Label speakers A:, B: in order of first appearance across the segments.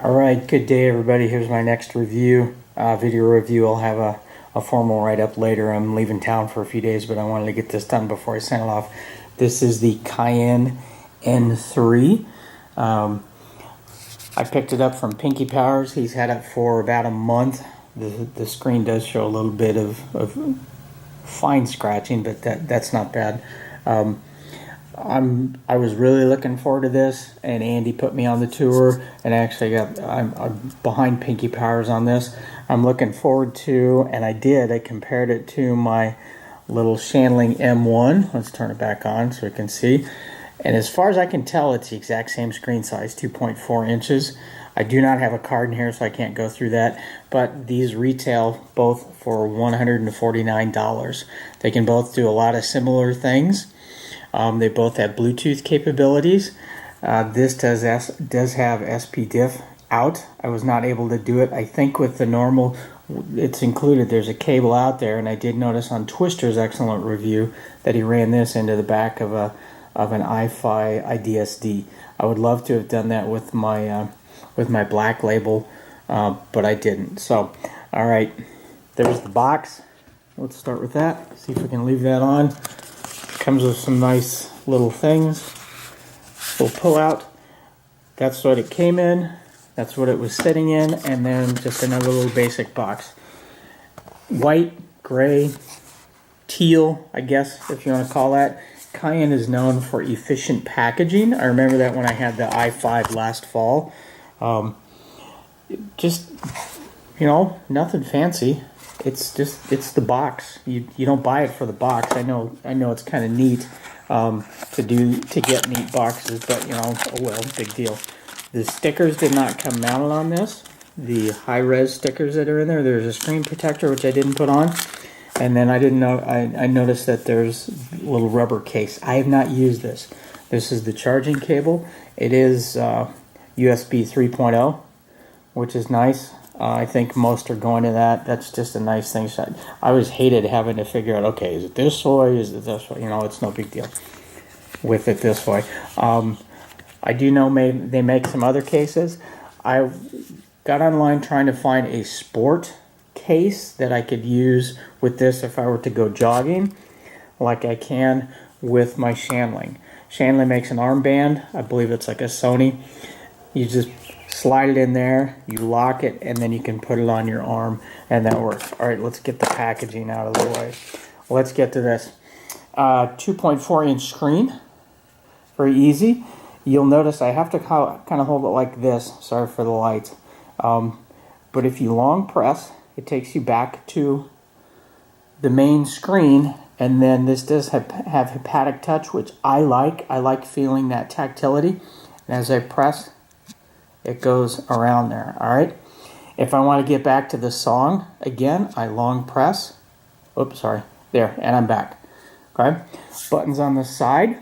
A: Alright, good day everybody. Here's my next review, video review. I'll have a formal write-up later. I'm leaving town for a few days, but I wanted to get this done before I send it off. This is the Cayin N3. I picked it up from Pinky Powers. He's had it for about a month. The screen does show a little bit of fine scratching, but that's not bad. I was really looking forward to this, and Andy put me on the tour, and actually I'm behind Pinky Powers on this. I'm looking forward to, and I compared it to my little Shandling M1. Let's turn it back on so we can see. And as far as I can tell, it's the exact same screen size, 2.4 inches. I do not have a card in here, so I can't go through that, but these retail both for $149. They can both do a lot of similar things. They both have Bluetooth capabilities. This does have SPDIF out. I was not able to do it. I think with the normal, it's included. There's a cable out there, and I did notice on Twister's excellent review that he ran this into the back of an iFi IDSD. I would love to have done that with my Black Label, but I didn't. So, all right, there's the box. Let's start with that. See if we can leave that on. Comes with some nice little things. Little pull out. That's what it came in. That's what it was sitting in, and then just another little basic box. White, gray, teal, I guess if you want to call that. Cayin is known for efficient packaging. I remember that when I had the i5 last fall. Just, you know, nothing fancy. It's the box. You don't buy it for the box. I know it's kind of neat to get neat boxes, but you know, oh well, big deal. The stickers did not come mounted on this. The high-res stickers that are in there. There's a screen protector which I didn't put on, and then I didn't know. I noticed that there's a little rubber case. I have not used this. This is the charging cable. It is USB 3.0, which is nice. I think most are going to that. That's just a nice thing. I always hated having to figure out, okay, is it this way? Is it this way? You know, it's no big deal with it this way. I do know they make some other cases. I got online trying to find a sport case that I could use with this if I were to go jogging, like I can with my Shandling. Shandling makes an armband. I believe it's like a Sony. You just slide it in there, you lock it, and then you can put it on your arm, and that works. All right, let's get the packaging out of the way. Let's get to this. 2.4-inch screen, very easy. You'll notice I have to kind of hold it like this. Sorry for the light. But if you long press, it takes you back to the main screen, and then this does have haptic touch, which I like. I like feeling that tactility. And as I press, it goes around there. All right. If I want to get back to the song again, I long press. Oops, sorry. There, and I'm back. Okay. Buttons on the side.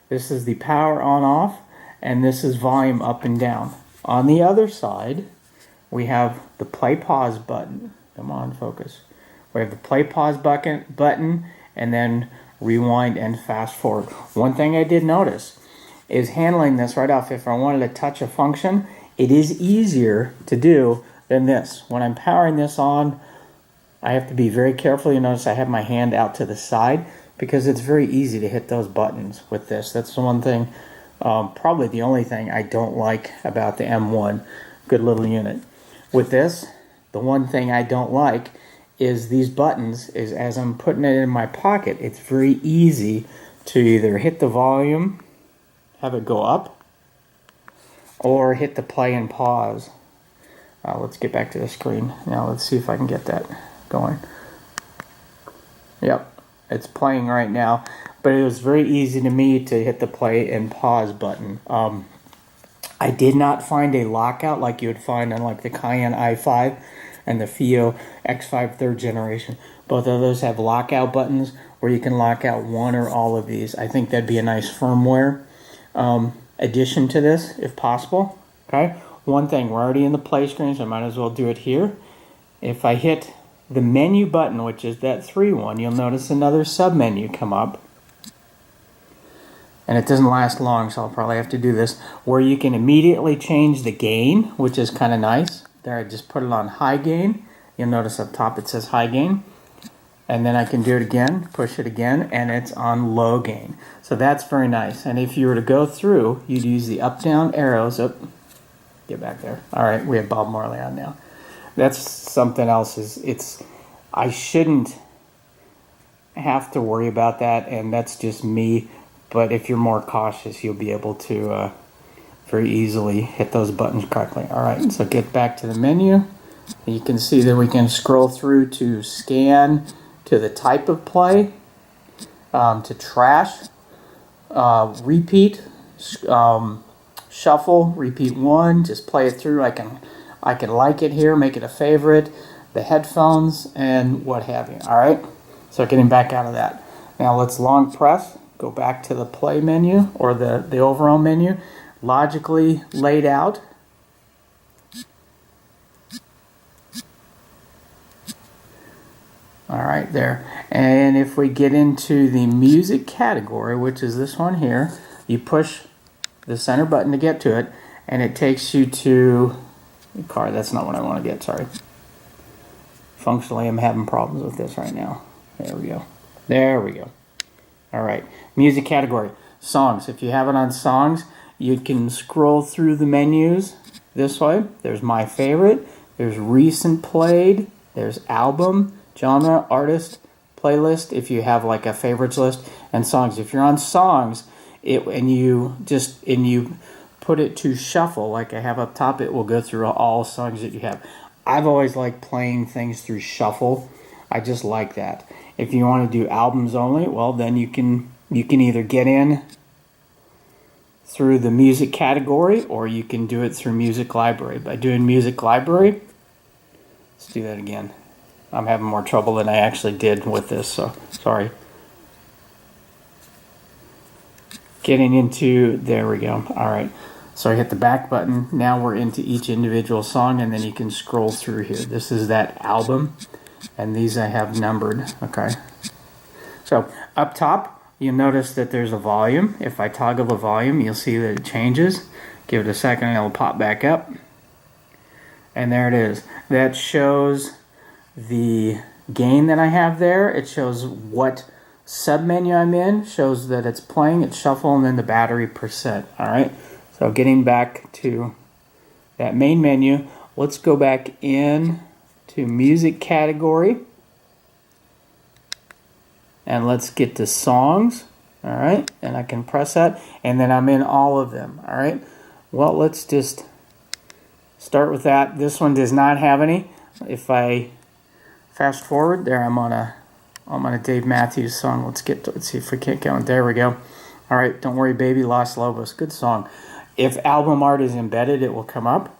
A: This is the power on off, and this is volume up and down. On the other side, we have the play pause button. Come on, focus. We have the play pause button, and then rewind and fast forward. One thing I did notice is handling this right off. If I wanted to touch a function, it is easier to do than this. When I'm powering this on, I have to be very careful. You notice I have my hand out to the side because it's very easy to hit those buttons with this. That's the one thing, probably the only thing I don't like about the M1. Good little unit. With this, the one thing I don't like is these buttons, is as I'm putting it in my pocket, it's very easy to either hit the volume, have it go up, or hit the play and pause. Let's get back to the screen. Now let's see if I can get that going. Yep, it's playing right now, but it was very easy to me to hit the play and pause button. I did not find a lockout like you would find on like the Cayin i5 and the FIO X5 3rd generation. Both of those have lockout buttons where you can lock out one or all of these. I think that'd be a nice firmware addition to this if possible. Okay, one thing, we're already in the play screen, so I might as well do it here. If I hit the menu button, which is that 3 one, you'll notice another sub menu come up, and it doesn't last long, so I'll probably have to do this, where you can immediately change the gain, which is kind of nice. There, I just put it on high gain. You'll notice up top it says high gain. And then I can do it again, push it again, and it's on low gain. So that's very nice. And if you were to go through, you'd use the up-down arrows. Oh, get back there. All right, we have Bob Marley on now. That's something else. I shouldn't have to worry about that, and that's just me. But if you're more cautious, you'll be able to very easily hit those buttons correctly. All right, so get back to the menu. You can see that we can scroll through to scan, to the type of play, to trash, repeat, shuffle, repeat one, just play it through. I can like it here, make it a favorite, the headphones, and what have you. All right, so getting back out of that. Now let's long press, go back to the play menu, or the overall menu, logically laid out. All right, there. And if we get into the music category, which is this one here, you push the center button to get to it, and it takes you to the car. That's not what I want to get, sorry. Functionally, I'm having problems with this right now. There we go. There we go. All right, music category, songs. If you have it on songs, you can scroll through the menus this way. There's my favorite, there's recent played, there's album, genre, artist, playlist, if you have like a favorites list, and songs. If you're on songs, and you put it to shuffle like I have up top, it will go through all songs that you have. I've always liked playing things through shuffle. I just like that. If you want to do albums only, well, then you can either get in through the music category, or you can do it through music library. By doing music library, let's do that again. I'm having more trouble than I actually did with this, so sorry. Getting into, there we go. All right, so I hit the back button. Now we're into each individual song, and then you can scroll through here. This is that album, and these I have numbered, okay? So up top, you'll notice that there's a volume. If I toggle the volume, you'll see that it changes. Give it a second, and it'll pop back up. And there it is. That shows the gain that I have there. It shows what submenu I'm in, shows that it's playing, it's shuffle, and then the battery percent. All right, so getting back to that main menu, let's go back in to music category, and let's get to songs. All right, and I can press that, and then I'm in all of them. All right, well, let's just start with that. This one does not have any. If I fast forward, there I'm on a Dave Matthews song. Let's see if we can't go. There we go. All right, Don't Worry Baby, Los Lobos, good song. If album art is embedded, it will come up.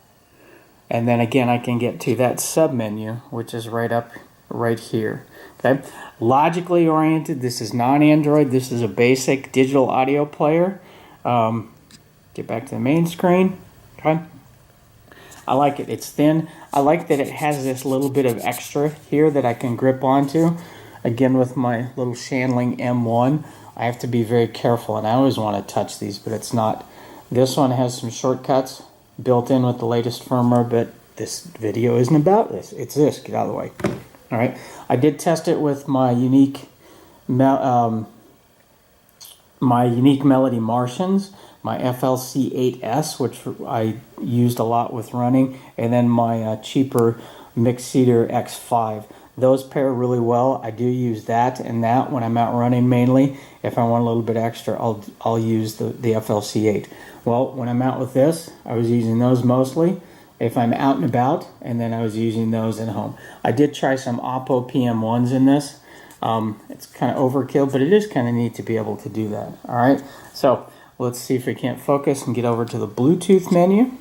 A: And then again, I can get to that submenu, which is right here. Okay, logically oriented. This is non-Android. This is a basic digital audio player. Get back to the main screen. Okay. I like it. It's thin. I like that it has this little bit of extra here that I can grip onto. Again, with my little Shanling M1, I have to be very careful, and I always want to touch these, but it's not. This one has some shortcuts built in with the latest firmware, but this video isn't about this. It's this. Get out of the way. All right. I did test it with my unique Melody Martians, my FLC8S, which I used a lot with running, and then my cheaper Mixeater X5. Those pair really well. I do use that and that when I'm out running mainly. If I want a little bit extra, I'll use the FLC8. Well, when I'm out with this, I was using those mostly. If I'm out and about, and then I was using those at home. I did try some Oppo PM1s in this. It's kind of overkill, but it is kind of neat to be able to do that. All right, so let's see if we can't focus and get over to the Bluetooth menu.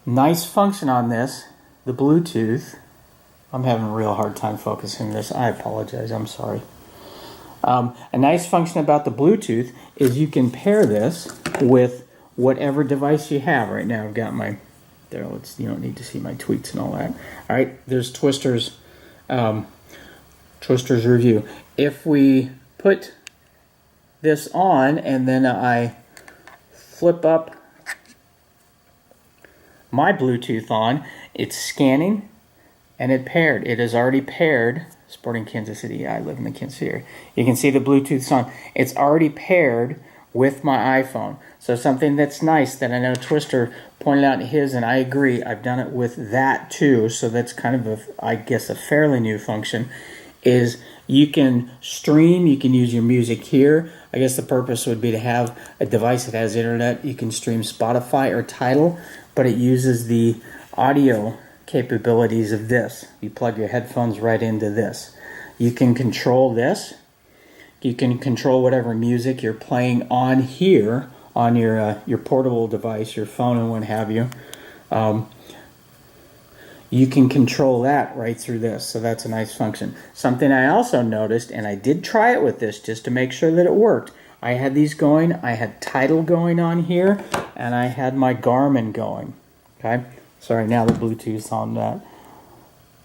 A: Nice function on this, the Bluetooth. I'm having a real hard time focusing this. I apologize, I'm sorry. A nice function about the Bluetooth is you can pair this with whatever device you have. Right now I've got my, there, you don't need to see my tweets and all that. All right, there's Twister's review. If we put this on and then I flip up my Bluetooth on, it's scanning and it paired. It is already paired. Sporting Kansas City. I live in the Kansas City area. You can see the Bluetooth's on. It's already paired with my iPhone. So something that's nice that I know Twister pointed out in his, and I agree, I've done it with that too, so that's kind of, I guess, a fairly new function, is you can stream, you can use your music here. I guess the purpose would be to have a device that has internet. You can stream Spotify or Tidal, but it uses the audio capabilities of this. You plug your headphones right into this. You can control this. You can control whatever music you're playing on here, on your portable device, your phone and what have you. You can control that right through this, so that's a nice function. Something I also noticed, and I did try it with this just to make sure that it worked. I had these going, I had Tidal going on here, and I had my Garmin going. Okay, sorry, now the Bluetooth's on that.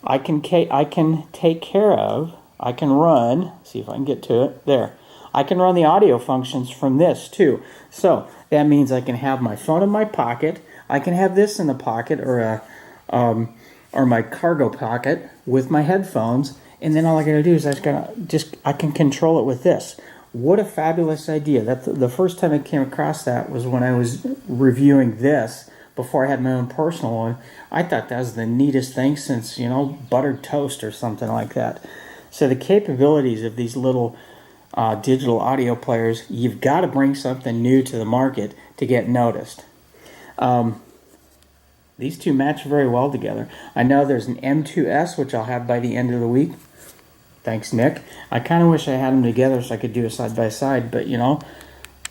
A: I can take care of, I can run, see if I can get to it, there. I can run the audio functions from this too. So that means I can have my phone in my pocket, I can have this in the pocket or my cargo pocket with my headphones, and then all I gotta do is I can control it with this. What a fabulous idea. The first time I came across that was when I was reviewing this before I had my own personal one. I thought that was the neatest thing since, buttered toast or something like that. So the capabilities of these little digital audio players, you've got to bring something new to the market to get noticed. These two match very well together. I know there's an M2S, which I'll have by the end of the week. Thanks, Nick. I kind of wish I had them together so I could do a side-by-side, but,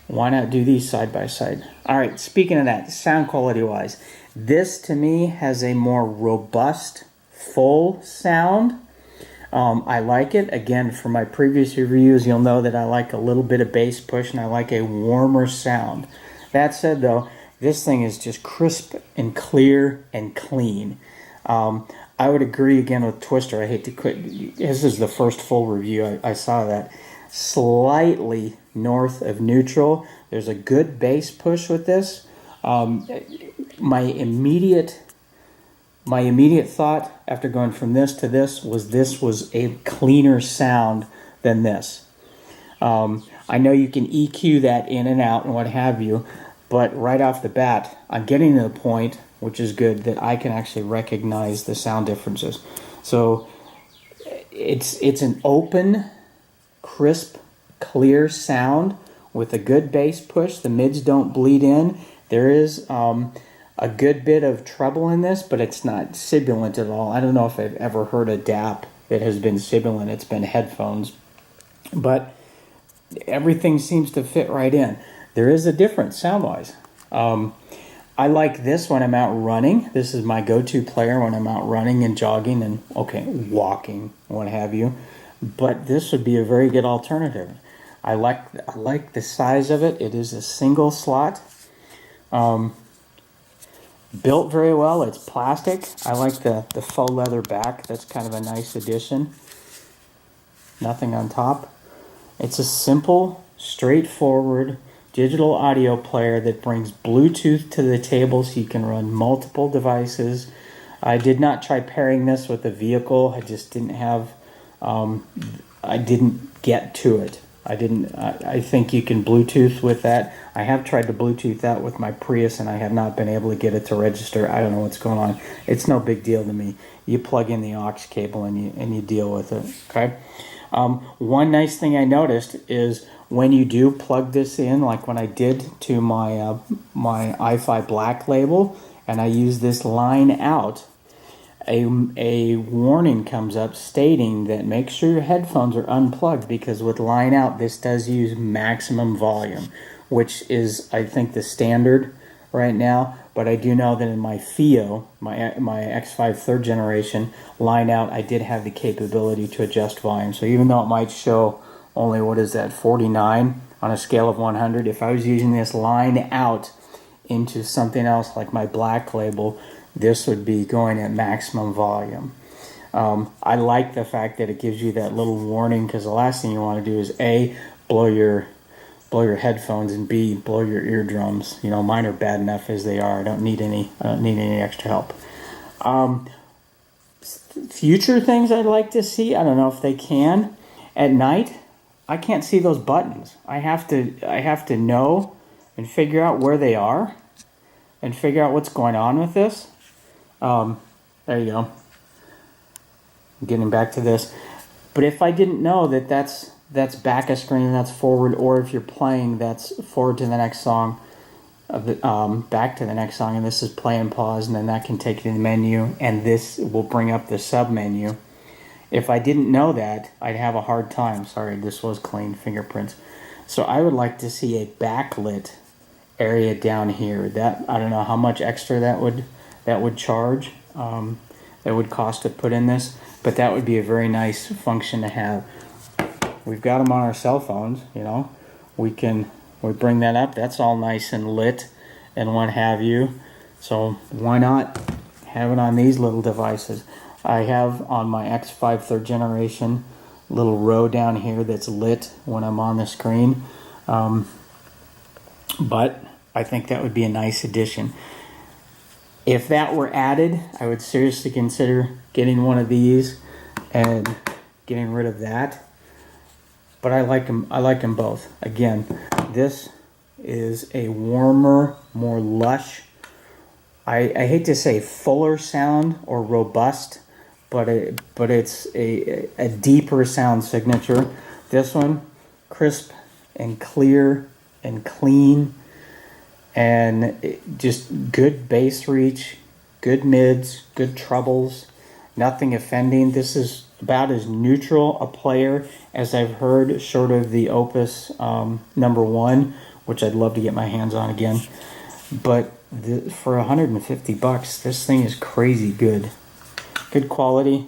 A: why not do these side-by-side? All right, speaking of that, sound quality-wise, this, to me, has a more robust, full sound. I like it. Again, from my previous reviews, you'll know that I like a little bit of bass push and I like a warmer sound. That said, though, this thing is just crisp and clear and clean. I would agree again with Twister. I hate to quit. This is the first full review. I saw that. Slightly north of neutral. There's a good bass push with this. My immediate thought after going from this was a cleaner sound than this. I know you can EQ that in and out and what have you, but right off the bat, I'm getting to the point, which is good, that I can actually recognize the sound differences. So it's an open, crisp, clear sound with a good bass push. The mids don't bleed in. There is a good bit of treble in this, but it's not sibilant at all. I don't know if I've ever heard a DAP that has been sibilant. It's been headphones. But everything seems to fit right in. There is a difference sound-wise. I like this when I'm out running. This is my go-to player when I'm out running and jogging and, walking, what have you. But this would be a very good alternative. I like the size of it. It is a single slot. Built very well. It's plastic. I like the faux leather back. That's kind of a nice addition. Nothing on top. It's a simple, straightforward digital audio player that brings Bluetooth to the table so you can run multiple devices. I did not try pairing this with a vehicle. I just didn't have, I didn't get to it. I think you can Bluetooth with that. I have tried to Bluetooth that with my Prius and I have not been able to get it to register. I don't know what's going on. It's no big deal to me. You plug in the aux cable and you deal with it, okay? One nice thing I noticed is when you do plug this in, like when I did to my my iFi Black label, and I use this line out, a warning comes up stating that make sure your headphones are unplugged, because with line out, this does use maximum volume, which is, I think, the standard right now. But I do know that in my FIO, my X5 3rd generation, line out, I did have the capability to adjust volume. So even though it might show only, 49 on a scale of 100, if I was using this line out into something else like my Black label, this would be going at maximum volume. I like the fact that it gives you that little warning, because the last thing you want to do is blow your blow your headphones, and B, blow your eardrums. You know, mine are bad enough as they are. I don't need any extra help. Future things I'd like to see, I don't know if they can. At night, I can't see those buttons. I have to know and figure out where they are and figure out what's going on with this. There you go. Getting back to this. But if I didn't know that that's back a screen, that's forward, or if you're playing, that's forward to the next song, back to the next song, and this is play and pause, and then that can take you to the menu, and this will bring up the sub menu. If I didn't know that, I'd have a hard time. Sorry, this was clean fingerprints. So I would like to see a backlit area down here. That, I don't know how much extra that would charge, that would cost to put in this, but that would be a very nice function to have. We've got them on our cell phones, you know. We bring that up. That's all nice and lit and what have you. So why not have it on these little devices? I have on my X5 3rd generation little row down here that's lit when I'm on the screen. But I think that would be a nice addition. If that were added, I would seriously consider getting one of these and getting rid of that. But I like them both. Again, this is a warmer, more lush, I hate to say fuller sound or robust, but it's a deeper sound signature. This one, crisp and clear and clean, and just good bass reach, good mids, good trebles, nothing offending. This is about as neutral a player as I've heard, short of the Opus number 1, which I'd love to get my hands on again. But for $150, this thing is crazy good. Good quality.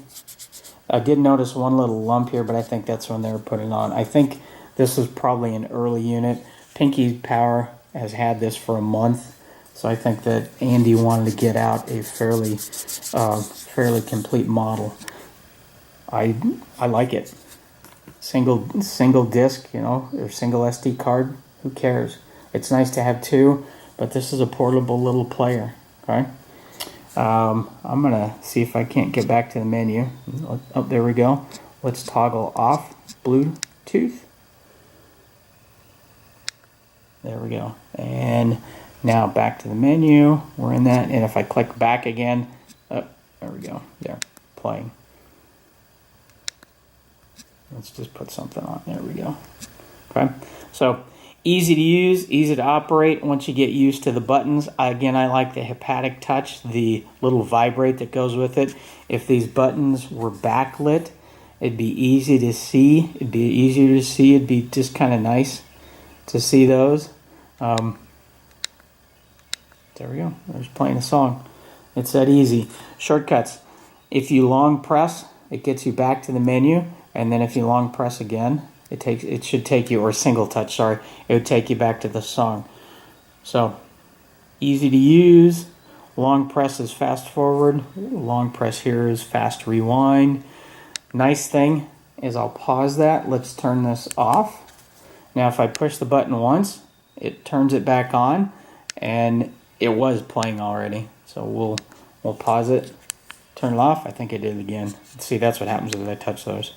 A: I did notice one little lump here, but I think that's when they were putting it on. I think this is probably an early unit. Pinky Power has had this for a month, so I think that Andy wanted to get out a fairly complete model. I like it. Single disc, you know, or single SD card. Who cares? It's nice to have two, but this is a portable little player. Okay. I'm gonna see if I can't get back to the menu. Oh, there we go. Let's toggle off Bluetooth. There we go. And now back to the menu. We're in that, and if I click back again, oh, there we go. There, playing. Let's just put something on. There we go. Okay. So easy to use, easy to operate once you get used to the buttons. Again, I like the haptic touch, the little vibrate that goes with it. If these buttons were backlit, it'd be easy to see. It'd be easier to see. It'd be just kind of nice to see those. There we go. There's playing a song. It's that easy. Shortcuts. If you long press, it gets you back to the menu, and then if you long press again, it should take you, or single touch, sorry, it would take you back to the song. So easy to use. Long press is fast forward. Long press here is fast rewind. Nice thing is I'll pause that. Let's turn this off. Now if I push the button once, it turns it back on, and it was playing already. So we'll pause it, turn it off. I think it did it again. See, that's what happens if I touch those.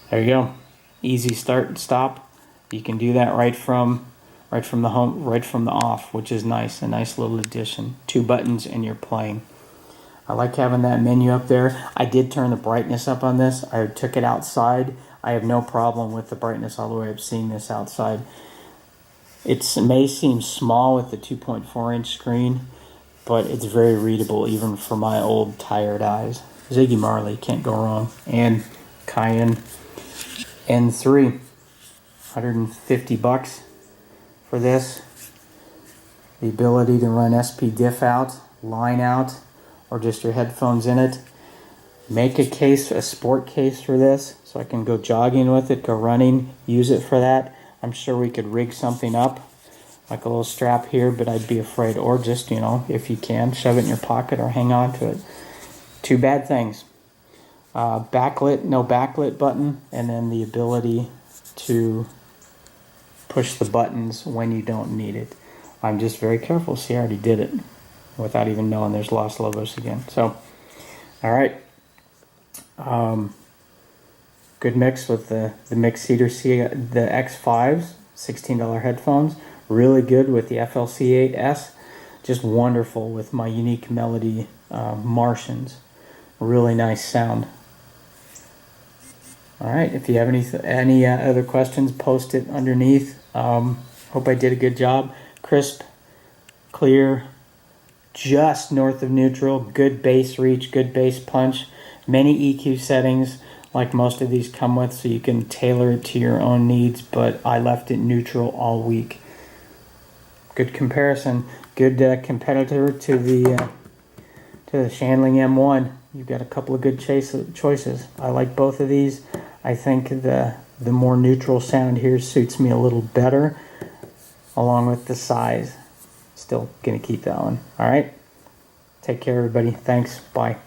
A: There you go. Easy start and stop. You can do that right from the home, right from the off, which is nice. A nice little addition. 2 buttons and you're playing. I like having that menu up there. I did turn the brightness up on this. I took it outside. I have no problem with the brightness all the way up, seeing this outside. It may seem small with the 2.4-inch screen, but it's very readable even for my old tired eyes. Ziggy Marley, can't go wrong. And Cayin N3, $150 for this. The ability to run SP-Diff out, line out, or just your headphones in it. Make a case, a sport case for this, so I can go jogging with it, go running, use it for that. I'm sure we could rig something up, like a little strap here, but I'd be afraid, or just, you know, if you can, shove it in your pocket or hang on to it. 2 bad things. Backlit, no backlit button, and then the ability to push the buttons when you don't need it. I'm just very careful. See, I already did it without even knowing there's Los Lobos again. So, all right. Good mix with the Mix Cedar the X5s, $16 headphones. Really good with the FLC8S. Just wonderful with my Unique Melody Martians. Really nice sound. All right, if you have any other questions, post it underneath. Hope I did a good job. Crisp, clear, just north of neutral, good bass reach, good bass punch, many EQ settings like most of these come with, so you can tailor it to your own needs, but I left it neutral all week. Good comparison, good competitor to the Shandling M1. You've got a couple of good choices. I like both of these. I think the more neutral sound here suits me a little better, along with the size. Still gonna keep that one. All right. Take care, everybody. Thanks. Bye.